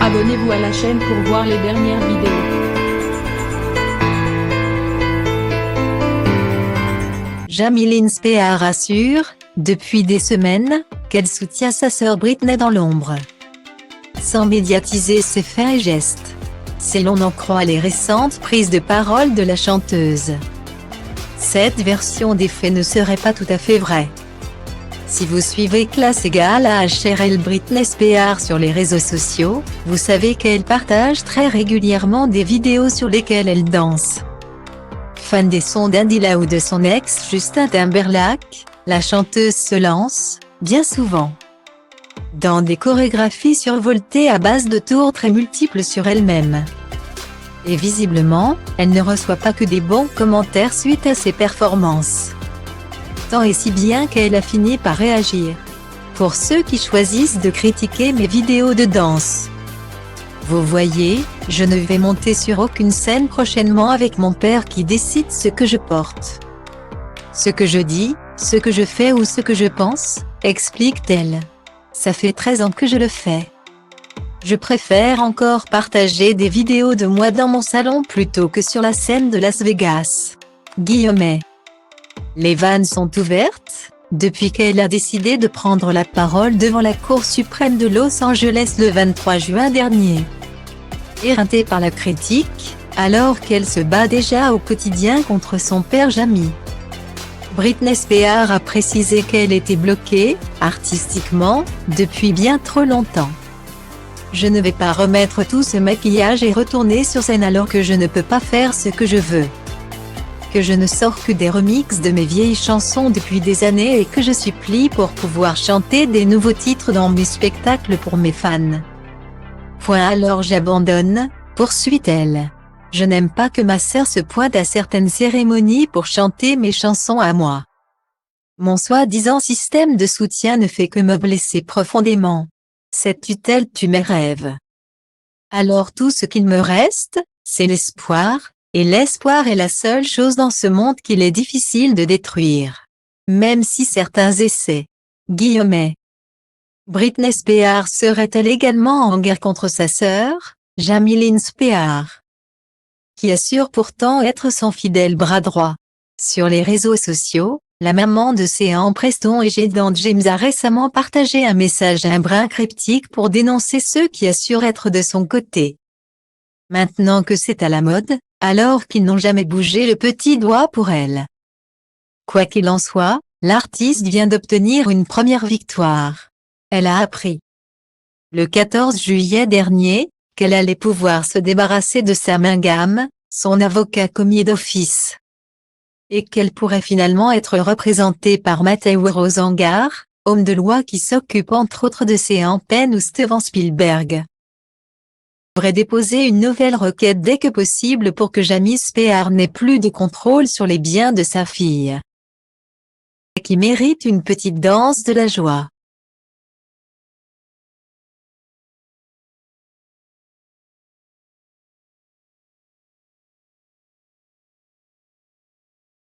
Abonnez-vous à la chaîne pour voir les dernières vidéos. Jamie Lynn Spears assure, depuis des semaines, qu'elle soutient sa sœur Britney dans l'ombre, sans médiatiser ses faits et gestes. Si l'on en croit les récentes prises de parole de la chanteuse, cette version des faits ne serait pas tout à fait vraie. Si vous suivez classe égale HRL Britney Spears sur les réseaux sociaux, vous savez qu'elle partage très régulièrement des vidéos sur lesquelles elle danse. Fan des sons d'Andila ou de son ex Justin Timberlake, la chanteuse se lance, bien souvent, dans des chorégraphies survoltées à base de tours très multiples sur elle-même. Et visiblement, elle ne reçoit pas que des bons commentaires suite à ses performances. Tant et si bien qu'elle a fini par réagir. Pour ceux qui choisissent de critiquer mes vidéos de danse, vous voyez, je ne vais monter sur aucune scène prochainement avec mon père qui décide ce que je porte, ce que je dis, ce que je fais ou ce que je pense, explique-t-elle. Ça fait 13 ans que je le fais. Je préfère encore partager des vidéos de moi dans mon salon plutôt que sur la scène de Las Vegas. Guillemets. Les vannes sont ouvertes, depuis qu'elle a décidé de prendre la parole devant la Cour suprême de Los Angeles le 23 juin dernier. Éreintée par la critique, alors qu'elle se bat déjà au quotidien contre son père Jamie, Britney Spears a précisé qu'elle était bloquée, artistiquement, depuis bien trop longtemps. Je ne vais pas remettre tout ce maquillage et retourner sur scène alors que je ne peux pas faire ce que je veux. Que je ne sors que des remixes de mes vieilles chansons depuis des années et que je supplie pour pouvoir chanter des nouveaux titres dans mes spectacles pour mes fans. Alors j'abandonne, poursuit-elle. Je n'aime pas que ma sœur se pointe à certaines cérémonies pour chanter mes chansons à moi. Mon soi-disant système de soutien ne fait que me blesser profondément. Cette tutelle tue mes rêves. Alors tout ce qu'il me reste, c'est l'espoir, et l'espoir est la seule chose dans ce monde qu'il est difficile de détruire. Même si certains essaient. Guillemets. Britney Spears serait-elle également en guerre contre sa sœur, Jamie Lynn Spears, qui assure pourtant être son fidèle bras droit? Sur les réseaux sociaux, la maman de Sean Preston et Jayden James a récemment partagé un message un brin cryptique pour dénoncer ceux qui assurent être de son côté. Maintenant que c'est à la mode, alors qu'ils n'ont jamais bougé le petit doigt pour elle. Quoi qu'il en soit, l'artiste vient d'obtenir une première victoire. Elle a appris, le 14 juillet dernier, qu'elle allait pouvoir se débarrasser de Sam Ingham, son avocat commis d'office, et qu'elle pourrait finalement être représentée par Matthew Rosengar, homme de loi qui s'occupe entre autres de Sean Penn ou Steven Spielberg. Elle devrait déposer une nouvelle requête dès que possible pour que Jamie Spears n'ait plus de contrôle sur les biens de sa fille, qui mérite une petite danse de la joie.